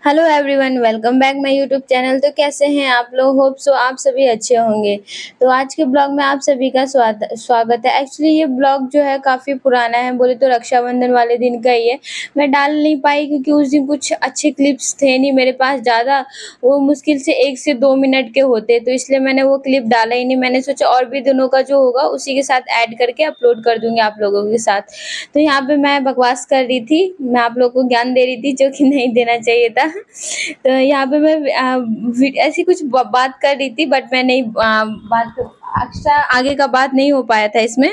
Hello everyone, welcome back my YouTube channel. तो कैसे हैं आप लोग? होप सो आप सभी अच्छे होंगे। तो आज के ब्लॉग में आप सभी का स्वागत है। एक्चुअली ये ब्लॉग जो है काफ़ी पुराना है, बोले तो रक्षाबंधन वाले दिन का ही है। मैं डाल नहीं पाई क्योंकि उस दिन कुछ अच्छे क्लिप्स थे नहीं मेरे पास ज़्यादा, वो मुश्किल से 1 से 2 मिनट के होते, तो इसलिए मैंने वो क्लिप डाला ही नहीं। मैंने सोचा और भी दिनों का जो होगा उसी के साथ ऐड करके अपलोड कर दूँगी आप लोगों के साथ। तो यहाँ पे मैं बकवास कर रही थी, मैं आप लोगों को ज्ञान दे रही थी जो कि नहीं देना चाहिए था। तो यहाँ पे मैं ऐसी कुछ बात कर रही थी, बट मैं नहीं बात एक्स्ट्रा आगे का बात नहीं हो पाया था इसमें।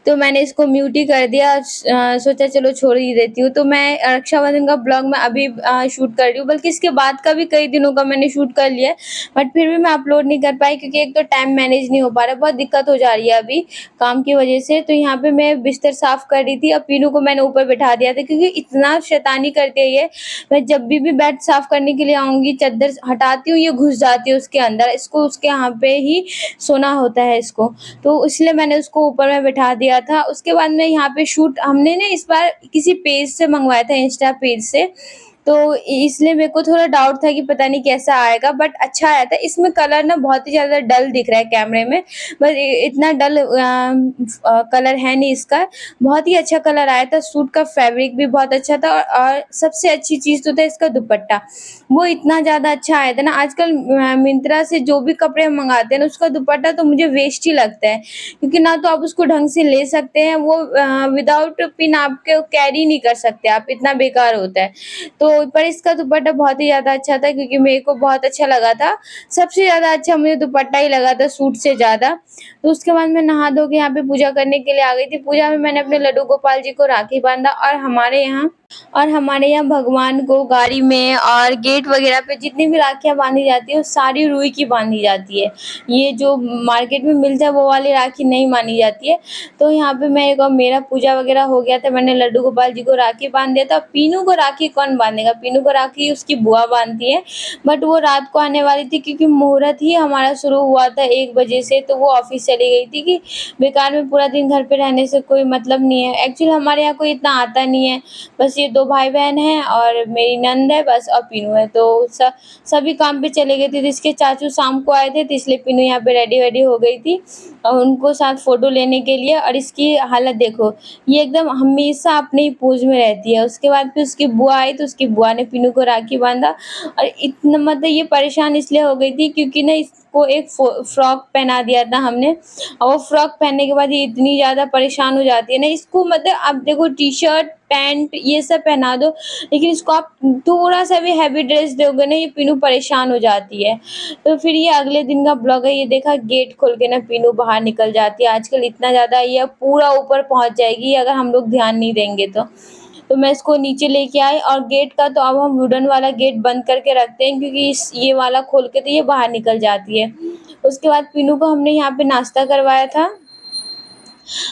तो मैंने इसको म्यूट ही कर दिया। सोचा चलो छोड़ ही देती हूँ। तो मैं रक्षाबंधन का ब्लॉग मैं अभी शूट कर रही हूँ, बल्कि इसके बाद का भी कई दिनों का मैंने शूट कर लिया है, बट फिर भी मैं अपलोड नहीं कर पाई क्योंकि एक तो टाइम मैनेज नहीं हो पा रहा, बहुत दिक्कत हो जा रही है अभी काम की वजह से। तो यहाँ पे मैं बिस्तर साफ कर रही थी, अब पीनू को मैंने ऊपर बैठा दिया था क्योंकि इतना शैतानी करती है ये। मैं जब भी बेड साफ करने के लिए आऊँगी, चद्दर हटाती हूँ, ये घुस जाती है उसके अंदर। इसको उसके यहाँ पे ही सोना होता है इसको। तो इसलिए मैंने उसको ऊपर में बिठा दिया था। उसके बाद में यहाँ पे शूट हमने ना इस बार किसी पेज से मंगवाया था, इंस्टा पेज से। तो इसलिए मेरे को थोड़ा डाउट था कि पता नहीं कैसा आएगा, बट अच्छा आया था। इसमें कलर ना बहुत ही ज़्यादा डल दिख रहा है कैमरे में, बट इतना डल कलर है नहीं इसका। बहुत ही अच्छा कलर आया था। सूट का फैब्रिक भी बहुत अच्छा था, और सबसे अच्छी चीज़ तो था इसका दुपट्टा। वो इतना ज़्यादा अच्छा आया था ना। आजकल मिंत्रा से जो भी कपड़े हम मँगाते हैं ना, उसका दुपट्टा तो मुझे वेस्ट ही लगता है, क्योंकि ना तो आप उसको ढंग से ले सकते हैं, वो विदाउट पिन आपके कैरी नहीं कर सकते आप, इतना बेकार होता है। तो पर इसका दुपट्टा बहुत ही ज़्यादा अच्छा था क्योंकि मेरे को बहुत अच्छा लगा था। सबसे ज़्यादा अच्छा मुझे दुपट्टा ही लगा था सूट से ज़्यादा। तो उसके बाद मैं नहा धो के यहाँ पे पूजा करने के लिए आ गई थी। पूजा में मैंने अपने लड्डू गोपाल जी को राखी बाँधा, और हमारे यहाँ भगवान को गाड़ी में और गेट वगैरह पे जितनी भी राखियाँ बाँधी जाती है, वो सारी रुई की बाँधी जाती है। ये जो मार्केट में मिलता है वो वाली राखी नहीं मानी जाती है। तो यहाँ पे मैं एक मेरा पूजा वगैरह हो गया था, मैंने लड्डू गोपाल जी को राखी बाँध दिया था। पीनू को राखी कौन बाँधेगा? पीनू को राखी उसकी बुआ बाँधती है, बट वो रात को आने वाली थी क्योंकि मुहूर्त ही हमारा शुरू हुआ था 1 बजे से, तो वो ऑफ़िस चली गई थी कि बेकार में पूरा दिन घर पे रहने से कोई मतलब नहीं है। एक्चुअली हमारे यहाँ कोई इतना आता नहीं है, बस ये 2 भाई-बहन हैं और मेरी नंद है बस, और पीनू है। तो सभी काम पे चले गए थे, तो इसके चाचू शाम को आए थे, तो इसलिए पीनू यहाँ पे रेडी-वेडी हो गई थी और उनको साथ फ़ोटो लेने के लिए। और इसकी हालत देखो, ये एकदम हमेशा अपने ही पोज़ में रहती है। उसके बाद फिर उसकी बुआ आई, तो उसकी बुआ ने पीनू को राखी बाँधा, और इतना मतलब ये परेशान इसलिए हो गई थी क्योंकि ना इसको एक फ्रॉक पहना दिया था हमने, और वो फ्रॉक पहनने के बाद ये इतनी ज़्यादा परेशान हो जाती है ना। इसको मतलब आप देखो, टी-शर्ट, पैंट ये सब पहना दो, लेकिन इसको आप थोड़ा-सा भी हैवी ड्रेस दोगे ना, ये पीनू परेशान हो जाती है। तो फिर ये अगले दिन का ब्लॉग है, ये देखा गेट खोल के ना पीनू बाहर निकल जाती है। आजकल इतना ज़्यादा ये पूरा ऊपर पहुँच जाएगी अगर हम लोग ध्यान नहीं देंगे तो। तो मैं इसको नीचे लेके आई, और गेट का तो अब हम वुडन वाला गेट बंद करके रखते हैं क्योंकि इस ये वाला खोल के तो ये बाहर निकल जाती है। उसके बाद पीनू को हमने यहाँ पे नाश्ता करवाया था।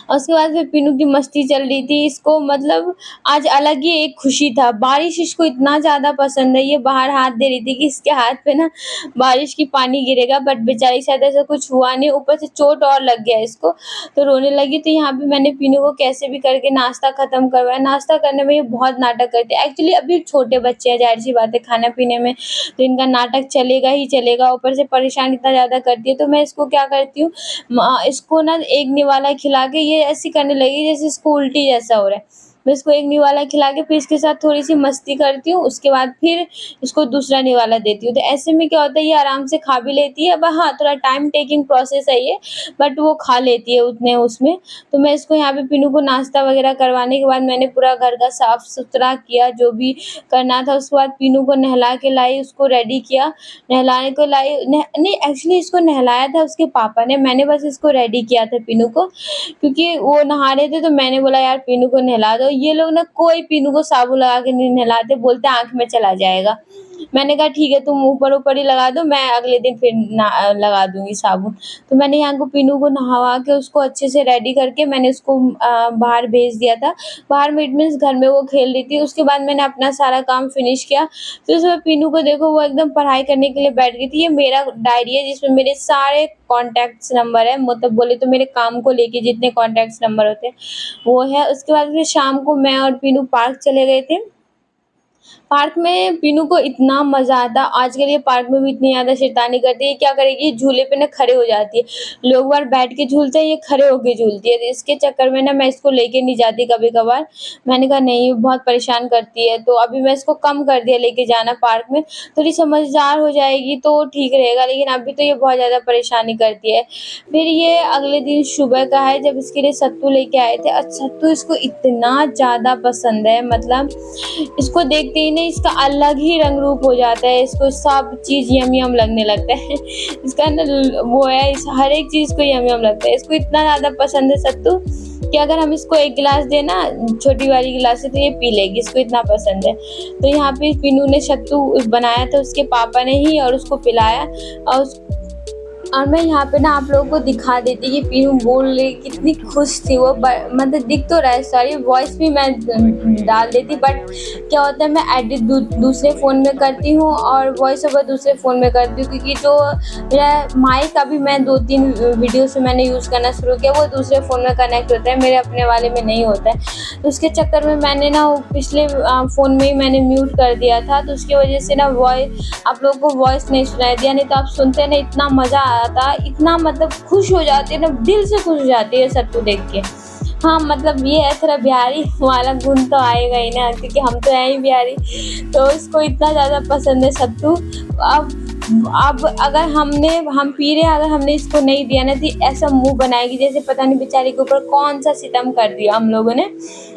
और उसके बाद फिर पीनू की मस्ती चल रही थी। इसको मतलब आज अलग ही एक खुशी था। बारिश इसको इतना ज़्यादा पसंद है, ये बाहर हाथ दे रही थी कि इसके हाथ पे ना बारिश की पानी गिरेगा, बट बेचारी शायद ऐसा कुछ हुआ नहीं, ऊपर से चोट और लग गया इसको, तो रोने लगी। तो यहाँ पे मैंने पीनू को कैसे भी करके नाश्ता ख़त्म करवाया। नाश्ता करने में ये बहुत नाटक करती है। एक्चुअली अभी छोटे बच्चे हैं, ज़ाहिर-सी बात है, खाने-पीने में तो इनका नाटक चलेगा ही चलेगा, ऊपर से परेशान इतना ज़्यादा करती है। तो मैं इसको क्या करती हूँ, इसको ना एक निवाला खिला के ये ऐसी करने लगी जैसे इसको उल्टी जैसा हो रहा है। मैं इसको एक निवाला खिला के फिर इसके साथ थोड़ी-सी मस्ती करती हूँ, उसके बाद फिर इसको दूसरा निवाला देती हूँ। तो ऐसे में क्या होता है, ये आराम से खा भी लेती है। ब हाँ, थोड़ा टाइम टेकिंग प्रोसेस है ये, बट वो खा लेती है उतने उसमें। तो मैं इसको यहाँ पे पीनू को नाश्ता वगैरह करवाने के बाद मैंने पूरा घर का साफ-सुथरा किया, जो भी करना था। उसके बाद पीनू को नहला के लाई, उसको रेडी किया। नहलाने को लाई नहीं, एक्चुअली इसको नहलाया था उसके पापा ने, मैंने बस इसको रेडी किया था पीनू को, क्योंकि वो नहा रहे थे तो मैंने बोला यार पीनू को नहला दो। ये लोग ना कोई पीनू को साबुन लगा के नहीं नहलाते, बोलते हैं आँख में चला जाएगा। मैंने कहा ठीक है, तुम ऊपर-ऊपर ही लगा दो, मैं अगले दिन फिर लगा दूँगी साबुन। तो मैंने यहाँ को पीनू को नहवा के उसको अच्छे से रेडी करके मैंने उसको बाहर भेज दिया था। बाहर में इट मीन्स घर में वो खेल रही थी। उसके बाद मैंने अपना सारा काम फिनिश किया। फिर उसके बाद पीनू को देखो, वो एकदम पढ़ाई करने के लिए बैठ गई थी। ये मेरा डायरी है जिसमें मेरे सारे कॉन्टैक्ट्स नंबर है, मतलब बोले तो मेरे काम को लेके जितने कॉन्टैक्ट्स नंबर होते हैं वो है। उसके बाद फिर शाम को मैं और पीनू पार्क चले गए थे। पार्क में पीनू को इतना मज़ा आता, आजकल ये पार्क में भी इतनी ज़्यादा शैतानी करती है, क्या करेगी झूले पे ना खड़े हो जाती है। लोग बाहर बैठ के झूलते हैं, ये खड़े होके झूलती है, तो इसके चक्कर में ना मैं इसको लेके नहीं जाती कभी-कभार। मैंने कहा नहीं ये बहुत परेशान करती है, तो अभी मैं इसको कम कर दिया लेके जाना पार्क में, थोड़ी समझदार हो जाएगी तो ठीक रहेगा, लेकिन अभी तो ये बहुत ज़्यादा परेशानी करती है। फिर ये अगले दिन सुबह का है जब इसके लिए सत्तू लेके आए थे, और सत्तू इसको इतना ज़्यादा पसंद है, मतलब इसको देखते ही नहीं इसका अलग ही रंग रूप हो जाता है, इसको सब चीज़ यम-यम लगने लगता है। इसका ना वो है, इस हर एक चीज़ को यम-यम लगता है। इसको इतना ज़्यादा पसंद है सत्तू कि अगर हम इसको 1 गिलास दें ना, छोटी वाली गिलास से, तो ये पी लेगी, इसको इतना पसंद है। तो यहाँ पे पीनू ने सत्तू बनाया था उसके पापा ने ही, और उसको पिलाया, और मैं यहाँ पे ना आप लोगों को दिखा देती कि पीनू बोल रही कितनी खुश थी वो, मतलब दिख तो रहा है, सॉरी वॉइस भी मैं डाल देती, बट क्या होता है मैं एडिट दूसरे फ़ोन में करती हूँ और वॉइस ओवर दूसरे फ़ोन में करती हूँ, क्योंकि जो मेरा माइक अभी मैं 2-3 वीडियो से मैंने यूज़ करना शुरू किया, वो दूसरे फ़ोन में कनेक्ट होता है, मेरे अपने वाले में नहीं होता है। तो उसके चक्कर में मैंने ना वो पिछले फ़ोन में ही मैंने म्यूट कर दिया था, तो उसकी वजह से ना आप लोगों को वॉइस नहीं सुनाई दिया, नहीं तो आप सुनते ना इतना मज़ा आया था, इतना मतलब खुश हो जाते हैं ना, दिल से खुश हो जाती है सत्तू देख के। हाँ, मतलब ये है थोड़ा बिहारी वाला गुण तो आएगा ही ना, क्योंकि हम तो हैं ही बिहारी, तो इसको इतना ज़्यादा पसंद है सत्तू। अब अगर हम पी रहे हैं, अगर हमने इसको नहीं दिया ना, तो ऐसा मुँह बनाएगी जैसे पता नहीं बेचारी के ऊपर कौन-सा सितम कर दिया हम लोगों ने।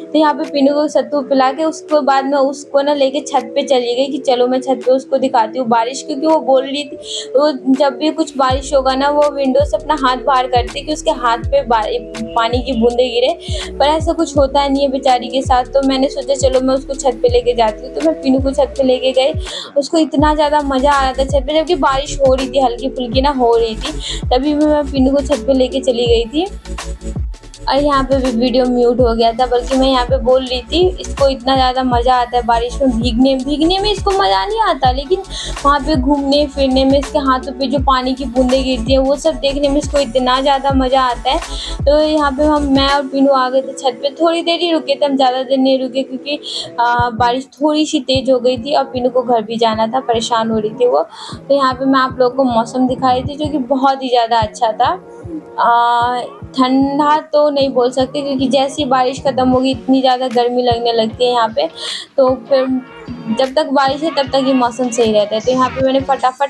तो यहाँ पे पीनू को सत्तू पिला के उसके बाद में उसको ना लेके छत पे चली गई कि चलो मैं छत पे उसको दिखाती हूँ बारिश, क्योंकि वो बोल रही थी, वो जब भी कुछ बारिश होगा ना वो विंडो से अपना हाथ बाहर करती कि उसके हाथ पे पानी की बूंदें गिरे, पर ऐसा कुछ होता नहीं है बेचारी के साथ। तो मैंने सोचा चलो मैं उसको छत पे लेके जाती हूँ, तो मैं पीनू को छत पे लेके गई। उसको इतना ज़्यादा मज़ा आ रहा था छत पे, जबकि बारिश हो रही थी, हल्की फुल्की ना हो रही थी, तभी भी मैं पीनू को छत पे लेके चली गई थी। और यहाँ पे भी वीडियो म्यूट हो गया था, बल्कि मैं यहाँ पे बोल रही थी इसको इतना ज़्यादा मज़ा आता है बारिश में भीगने में इसको मज़ा नहीं आता, लेकिन वहाँ पे घूमने फिरने में, इसके हाथों पे जो पानी की बूंदें गिरती हैं वो सब देखने में इसको इतना ज़्यादा मज़ा आता है। तो यहाँ पे मैं और पीनू आ गए थे छत पे, थोड़ी देर ही रुके थे, हम ज़्यादा देर नहीं रुके, क्योंकि बारिश थोड़ी सी तेज़ हो गई थी और पीनू को घर भी जाना था, परेशान हो रही थी वो। तो यहाँ पे मैं आप लोगों को मौसम दिखाई थी जो कि बहुत ही ज़्यादा अच्छा था। ठंडा तो नहीं बोल सकते, क्योंकि जैसे ही बारिश ख़त्म होगी इतनी ज़्यादा गर्मी लगने लगती है यहाँ पे, तो फिर जब तक बारिश है तब तक ये मौसम सही रहता है। तो यहाँ पे मैंने फटाफट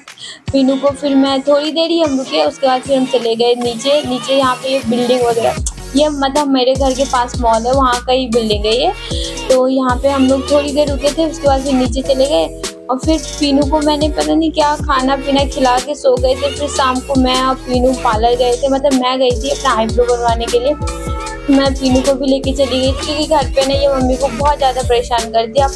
पीनू को, फिर मैं थोड़ी देर ही हम रुके, उसके बाद फिर हम चले गए नीचे यहाँ पे ये बिल्डिंग वगैरह, ये मतलब मेरे घर के पास मॉल है, वहाँ का ही बिल्डिंग है ये। तो यहाँ पे हम लोग थोड़ी देर रुके थे, उसके बाद फिर नीचे चले गए, और फिर पीनू को मैंने पता नहीं क्या खाना पीना खिला के सो गए थे। फिर शाम को मैं और पीनू पार्लर गए थे, मतलब मैं गई थी अपना आईब्रो बनवाने के लिए, मैं पीनू को भी लेके चली गई थी, क्योंकि घर पे ना ये मम्मी को बहुत ज़्यादा परेशान करती है।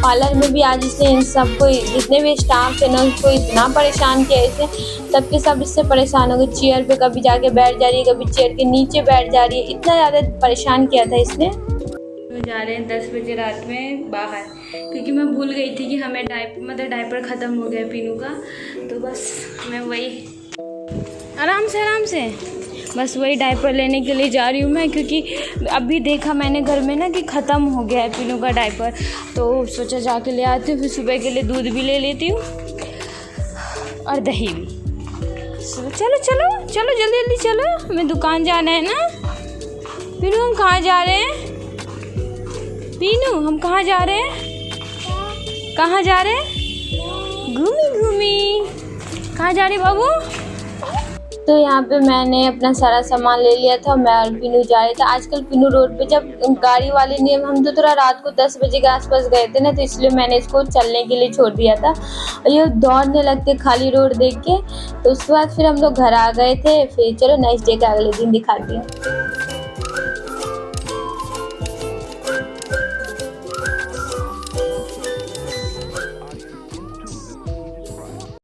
पार्लर में भी आज इसने इन सबको, जितने भी स्टाफ थे ना, उसको इतना परेशान किया इसे, सबके सब इससे परेशान हो गए। चेयर पे कभी जाके बैठ जा रही है, कभी चेयर के नीचे बैठ जा रही है, इतना ज़्यादा परेशान किया था इसने। जा रहे हैं 10 बजे रात में बाहर, क्योंकि मैं भूल गई थी कि हमें डायपर ख़त्म हो गया पीनू का, तो बस मैं वही आराम से बस वही डायपर लेने के लिए जा रही हूँ मैं, क्योंकि अभी देखा मैंने घर में ना कि ख़त्म हो गया है पीनू का डायपर, तो सोचा जाके ले आती हूँ, फिर सुबह के लिए दूध भी ले लेती हूँ और दही भी। चलो जल्दी चलो, हमें दुकान जाना है ना। पीनू हम कहाँ जा रहे हैं? पीनू हम कहाँ जा रहे हैं? घूमी कहाँ जा रहे बाबू? तो यहाँ पे मैंने अपना सारा सामान ले लिया था, मैं और पीनू जा रहे थे। आजकल पीनू रोड पे जब गाड़ी वाले ने, हम तो थोड़ा रात को 10 बजे के आसपास गए थे ना, तो इसलिए मैंने इसको चलने के लिए छोड़ दिया था, और ये दौड़ने लगते खाली रोड देख के। तो उसके बाद फिर हम लोग घर आ गए थे। फिर चलो नेक्स्ट डे का अगले दिन दिखाती हूँ।